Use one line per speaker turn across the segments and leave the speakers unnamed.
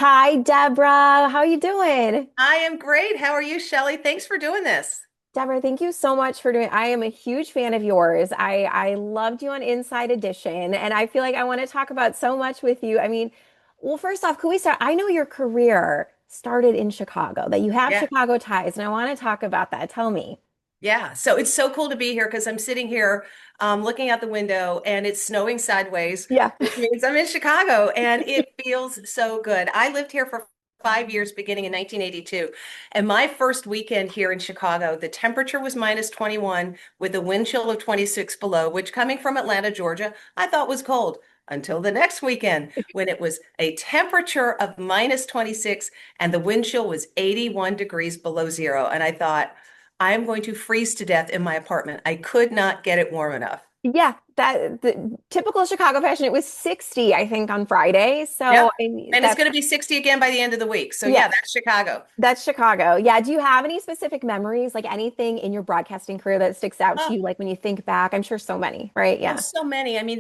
Hi, Deborah. How you doing?
I am great. How are you, Shelly? Thanks for doing this.
Deborah, thank you so much for doing. I am a huge fan of yours. I loved you on Inside Edition, and I feel like I want to talk about so much with you. I mean, well, first off, can we start? I know your career started in Chicago, that you have
Yeah.
Chicago ties, and I want to talk about that. Tell me.
Yeah. So it's so cool to be here because I'm sitting here looking out the window and it's snowing sideways,
Yeah.
which means I'm in Chicago and it feels so good. I lived here for 5 years beginning in 1982. And my first weekend here in Chicago, the temperature was minus 21 with a wind chill of 26 below, which coming from Atlanta, Georgia, I thought was cold. Until the next weekend, when it was a temperature of minus 26 and the wind chill was 81 degrees below zero. And I thought, I am going to freeze to death in my apartment. I could not get it warm enough.
Yeah, that the typical Chicago fashion. It was 60, I think, on Friday. So
Yep.
I mean,
And it's going to be 60 again by the end of the week. So
yeah,
yeah, that's Chicago.
that's Chicago. Yeah. Do you have any specific memories, like anything in your broadcasting career that sticks out to
Oh,
you, like when you think back? I'm sure so many, right?
oh,
Yeah.
so many. I mean,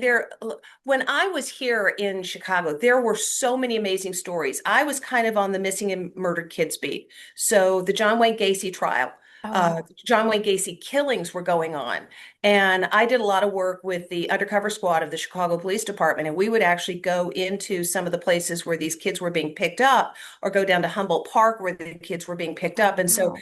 when I was here in Chicago, there were so many amazing stories. I was kind of on the missing and murdered kids beat. So the John Wayne Gacy trial,
Oh, wow.
John Wayne Gacy killings were going on. And I did a lot of work with the undercover squad of the Chicago Police Department. And we would actually go into some of the places where these kids were being picked up or go down to Humboldt Park where the kids were being picked
Oh,
up. And so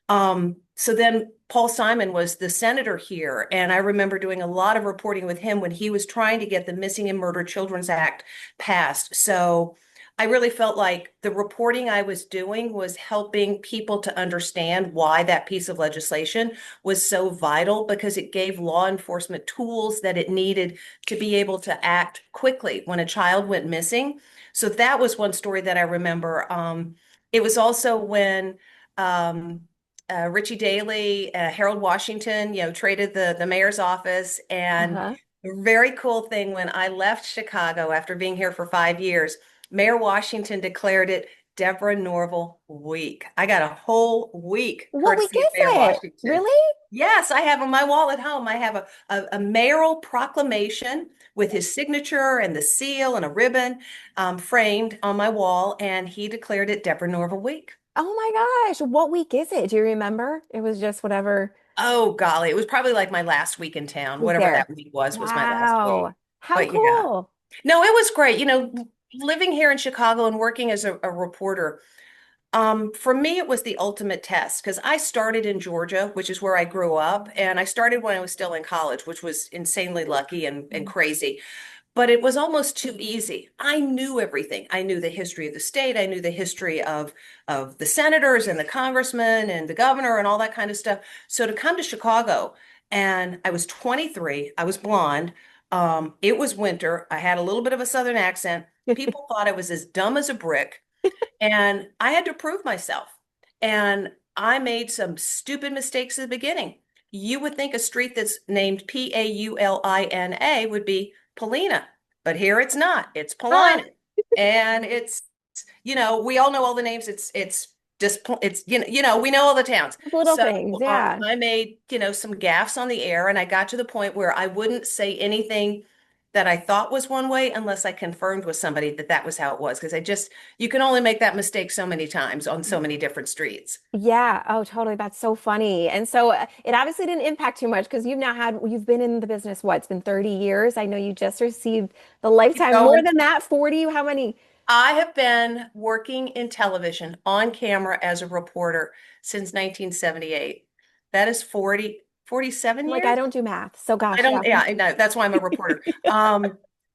wow.
so then Paul Simon was the senator here, and I remember doing a lot of reporting with him when he was trying to get the Missing and Murdered Children's Act passed. So I really felt like the reporting I was doing was helping people to understand why that piece of legislation was so vital because it gave law enforcement tools that it needed to be able to act quickly when a child went missing. So that was one story that I remember. It was also when um, Richie Daley, Harold Washington, traded the mayor's office. And
Uh-huh.
a very cool thing when I left Chicago after being here for 5 years, Mayor Washington declared it Deborah Norville Week. I got a whole week
What week
courtesy of
is
Mayor
it?
Washington.
Really?
Yes, I have on my wall at home. I have a mayoral proclamation with his signature and the seal and a ribbon framed on my wall, and he declared it Deborah Norville Week.
Oh my gosh. What week is it? Do you remember? It was just whatever
Oh, golly. It was probably like my last week in town.
week
Whatever
there.
that week was my last
Wow.
week.
How
But yeah.
cool.
No, it was great. Living here in Chicago and working as a reporter, for me, it was the ultimate test because I started in Georgia, which is where I grew up, and I started when I was still in college, which was insanely lucky and crazy. But it was almost too easy. I knew everything. I knew the history of the state. I knew the history of the senators and the congressmen and the governor and all that kind of stuff. So to come to Chicago, and I was 23, I was blonde. It was winter. I had a little bit of a Southern accent. People thought I was as dumb as a brick, and I had to prove myself. And I made some stupid mistakes at the beginning. You would think a street that's named Paulina would be Paulina, but here it's not. It's
Ah,
Paulina. And we all know all the names. It's just it's we know all the towns.
little
So
things. Yeah.
I made, some gaffes on the air and I got to the point where I wouldn't say anything that I thought was one way unless I confirmed with somebody that that was how it was. Because you can only make that mistake so many times on so many different streets.
Yeah. Oh, totally. That's so funny. And so it obviously didn't impact too much because you've been in the business, what? It's been 30 years. I know you just received the
Keep
lifetime, more
going.
than that, 40. How many?
I have been working in television on camera as a reporter since 1978. That is 47
Like, I
years.
don't do math. So
I
gosh, yeah.
don't, yeah, I know. That's why I'm a reporter.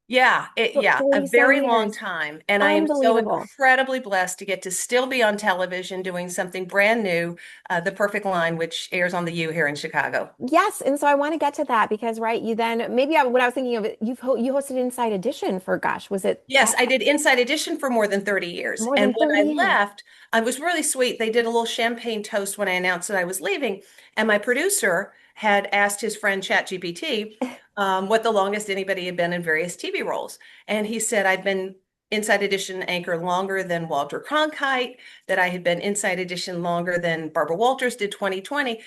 Yeah, a
47
very long
years.
time. And I am so
Unbelievable.
incredibly blessed to get to still be on television doing something brand new, The Perfect Line, which airs on the U here in Chicago.
Yes. And so I want to get to that because, right, you then maybe what I was thinking of, you hosted Inside Edition for, gosh, was it
Yes,
that
I did Inside Edition for more than 30 years.
more
And
than
when
30
I
years?
left, I was really sweet. They did a little champagne toast when I announced that I was leaving. And my producer had asked his friend ChatGPT what the longest anybody had been in various TV roles. And he said, I'd been Inside Edition anchor longer than Walter Cronkite, that I had been Inside Edition longer than Barbara Walters did 2020.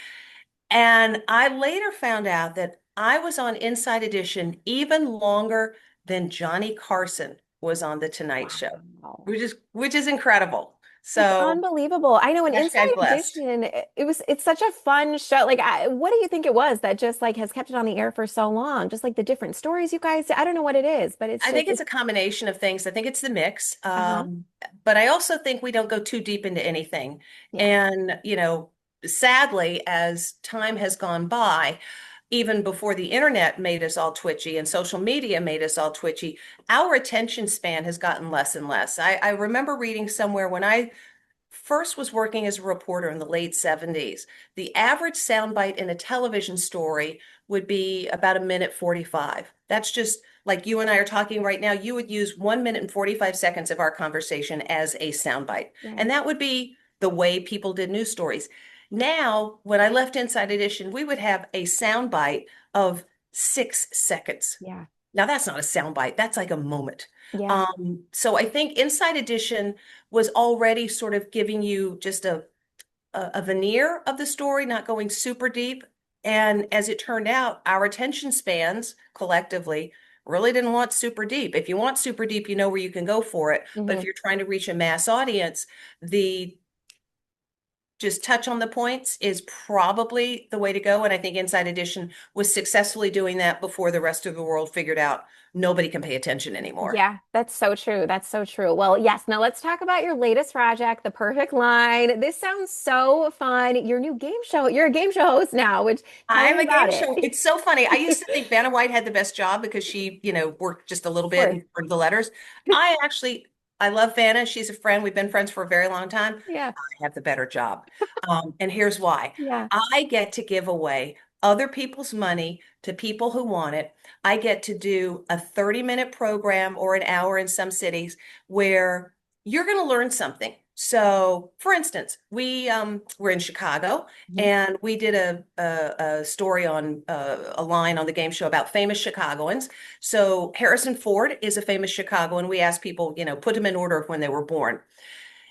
And I later found out that I was on Inside Edition even longer than Johnny Carson was on The Tonight Show,
Wow.
which is incredible.
It's
So
unbelievable. I know in Inside
hashtag blessed.
Edition, it's such a fun show. Like, what do you think it was that just like has kept it on the air for so long? Just like the different stories you guys, I don't know what it is, but it's
I
just
think it's a combination of things. I think it's the mix.
uh-huh.
But I also think we don't go too deep into anything.
Yeah.
And, sadly, as time has gone by, even before the internet made us all twitchy and social media made us all twitchy, our attention span has gotten less and less. I remember reading somewhere when I first was working as a reporter in the late 70s, the average soundbite in a television story would be about a minute 45. That's just like you and I are talking right now. You would use 1 minute and 45 seconds of our conversation as a soundbite.
Right.
And that would be the way people did news stories. Now, when I left Inside Edition, we would have a soundbite of 6 seconds.
Yeah.
Now, that's not a soundbite, that's like a moment.
Yeah.
So I think Inside Edition was already sort of giving you just a veneer of the story, not going super deep. And as it turned out, our attention spans collectively really didn't want super deep. If you want super deep, you know where you can go for it. But if
Hmm.
you're trying to reach a mass audience, the just touch on the points is probably the way to go. And I think Inside Edition was successfully doing that before the rest of the world figured out nobody can pay attention anymore.
Yeah, that's so true. That's so true. Well, yes, now let's talk about your latest project, The Perfect Line. This sounds so fun. Your new game show. You're a game show host now, which tell
I'm
me
a
about
game
it.
show. It's so funny. I used to think Vanna White had the best job because she, worked just a little
Of
bit
course.
and heard the letters. I love Vanna. She's a friend. We've been friends for a very long time.
Yeah.
I have the better job. And here's why.
Yeah.
I get to give away other people's money to people who want it. I get to do a 30-minute program or an hour in some cities where you're going to learn something. So, for instance, we're in Chicago
Mhm.
and we did a story on a line on the game show about famous Chicagoans. So Harrison Ford is a famous Chicagoan. We asked people, put them in order of when they were born.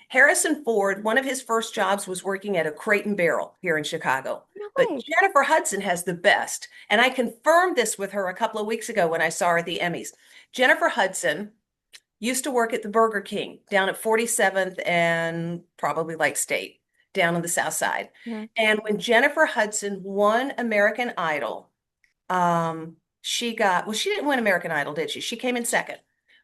Harrison Ford, one of his first jobs was working at a Crate and Barrel here in Chicago.
No
But
way.
Jennifer Hudson has the best. And I confirmed this with her a couple of weeks ago when I saw her at the Emmys. Jennifer Hudson used to work at the Burger King down at 47th and probably like State down on the South Side.
Mhm.
And when Jennifer Hudson won American Idol, she didn't win American Idol, did she? She came in second,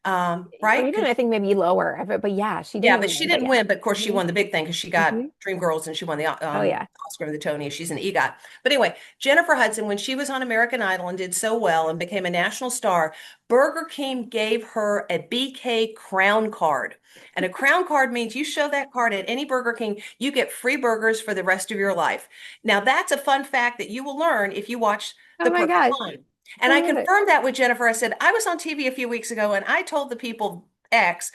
Or
right?
even
'Cause
I think maybe lower of it, but yeah, she
yeah,
didn't
but she
win, but
didn't
yeah.
win. But of course, she
Hmm.
won the big thing because she got
Hmm.
Dreamgirls and she won the
Oh yeah.
Oscar and the Tony. She's an EGOT. But anyway, Jennifer Hudson, when she was on American Idol and did so well and became a national star, Burger King gave her a BK Crown card. And a Crown card means you show that card at any Burger King, you get free burgers for the rest of your life. Now, that's a fun fact that you will learn if you watch
Oh
The
my
Perfect
gosh.
Line. And
I
I
love it.
confirmed that with Jennifer. I said, I was on TV a few weeks ago and I told the people X,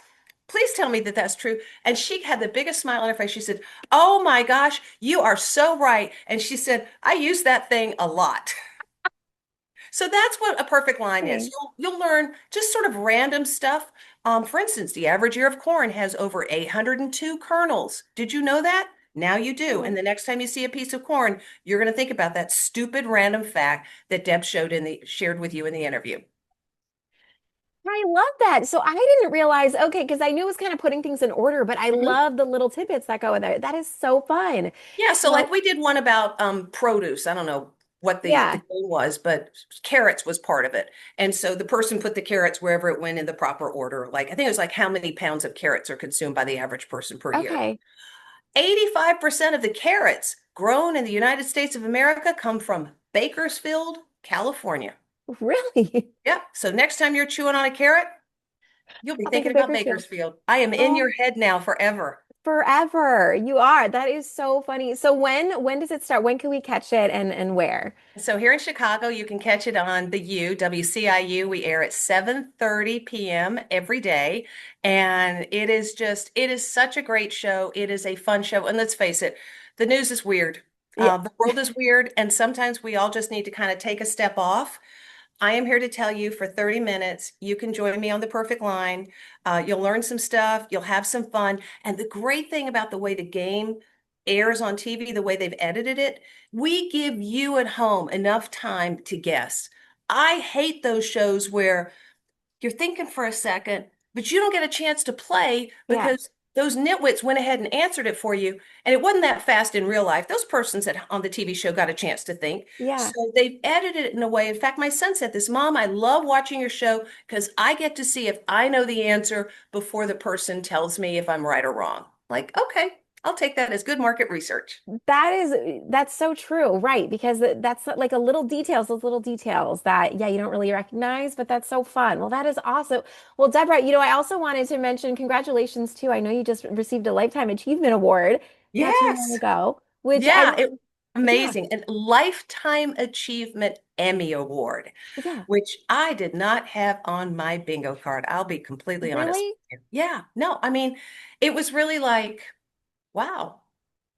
please tell me that that's true. And she had the biggest smile on her face. She said, oh my gosh, you are so right. And she said, I use that thing a lot. So that's what a perfect line is.
Thanks.
You'll learn just sort of random stuff. For instance, the average ear of corn has over 802 kernels. Did you know that? Now you do.
Oh,
And the next time you see a piece of corn, you're going to think about that stupid random fact that Deb shared with you in the interview.
I love that. So I didn't realize, okay, because I knew it was kind of putting things in order, but I
Mhm.
love the little tidbits that go with it. That is so fun.
Yeah, so like
Well,
we did one about produce. I don't know what the
yeah.
game was, but carrots was part of it. And so the person put the carrots wherever it went in the proper order. Like I think it was like how many pounds of carrots are consumed by the average person per year.
Okay.
85% of the carrots grown in the United States of America come from Bakersfield, California.
Really?
Yeah, so next time you're chewing on a carrot, you'll be
I'll think
thinking
of
about
Bakersfield.
Bakersfield. I am in
Oh,
your head now forever.
forever. You are. That is so funny. So when does it start? When can we catch it and where?
So here in Chicago, you can catch it on the WCIU. We air at 7:30 p.m. every day. And it is such a great show. It is a fun show. And let's face it, the news is weird.
Yeah.
The world is weird. And sometimes we all just need to kind of take a step off. I am here to tell you for 30 minutes, you can join me on the perfect line. You'll learn some stuff, you'll have some fun. And the great thing about the way the game airs on TV, the way they've edited it, we give you at home enough time to guess. I hate those shows where you're thinking for a second but you don't get a chance to play
Yeah.
because those nitwits went ahead and answered it for you. And it wasn't that fast in real life. Those persons that on the TV show got a chance to think.
Yeah.
So they've edited it in a way. In fact, my son said this, Mom, I love watching your show because I get to see if I know the answer before the person tells me if I'm right or wrong. Like, okay, I'll take that as good market research.
That's so true, right? Because that's like a little details, those little details that, yeah, you don't really recognize, but that's so fun. Well, that is awesome. Well, Deborah, I also wanted to mention congratulations too. I know you just received a Lifetime Achievement Award not too long
Yes.
ago, which I
Yeah, it
know, yeah,
amazing. And Lifetime Achievement Emmy Award,
yeah,
which I did not have on my bingo card. I'll be completely honest
really?
with you. Yeah, no, I mean, it was really like, wow,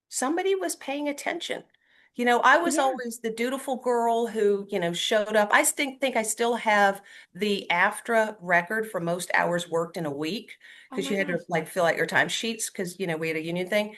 somebody was paying attention. I was
Yeah.
always the dutiful girl who, showed up. I think I still have the AFTRA record for most hours worked in a week
Oh
because
my
you had to
gosh.
like fill out your timesheets because, we had a union thing.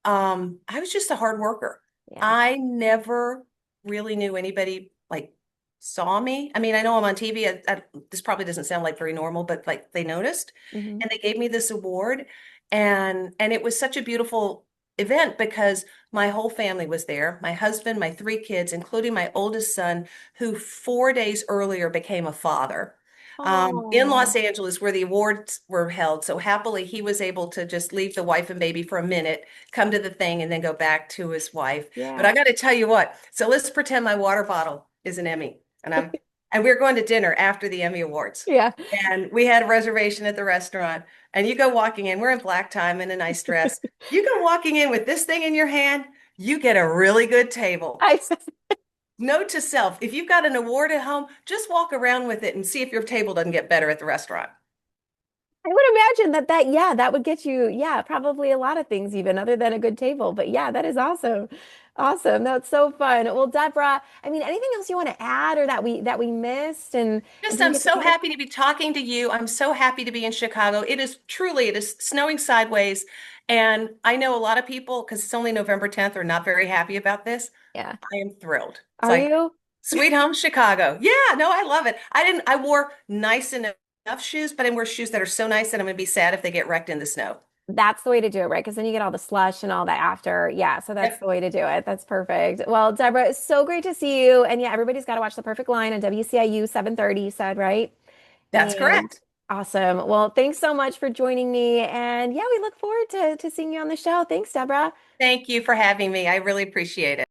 I was just a hard worker.
Yeah.
I never really knew anybody like saw me. I mean, I know I'm on TV. This probably doesn't sound like very normal, but like they noticed
Hmm.
and they gave me this award. And it was such a beautiful event because my whole family was there. My husband, my three kids, including my oldest son, who 4 days earlier became a father in
Oh,
Los Angeles where the awards were held. So happily, he was able to just leave the wife and baby for a minute, come to the thing, and then go back to his wife. But I
yeah.
got to tell you what. So let's pretend my water bottle is an Emmy, and we're going to dinner after the Emmy Awards.
Yeah.
And we had a reservation at the restaurant. And you go walking in, we're in black tie in a nice dress. You go walking in with this thing in your hand, you get a really good table.
I
Note to self, if you've got an award at home, just walk around with it and see if your table doesn't get better at the restaurant.
I would imagine yeah, that would get you, yeah, probably a lot of things even other than a good table. But yeah, that is awesome. Awesome. That's so fun. Well, Deborah, I mean, anything else you want to add or that we missed and
Just,
didn't
I'm
get to
so
cover?
happy to be talking to you. I'm so happy to be in Chicago. It is snowing sideways. And I know a lot of people, because it's only November 10th, are not very happy about this.
Yeah.
I am thrilled. It's
Are
like,
you?
sweet home Chicago. Yeah, no, I love it. I wore nice enough shoes, but I wear shoes that are so nice that I'm going to be sad if they get wrecked in the snow.
That's the way to do it, right? Because then you get all the slush and all that after. Yeah, so that's
Yep,
the way to do it. That's perfect. Well, Deborah, it's so great to see you. And yeah, everybody's got to watch The Perfect Line on WCIU 7:30, you said, right?
that's
And
correct.
awesome. Well, thanks so much for joining me. And yeah, we look forward to seeing you on the show. Thanks, Deborah.
Thank you for having me. I really appreciate it.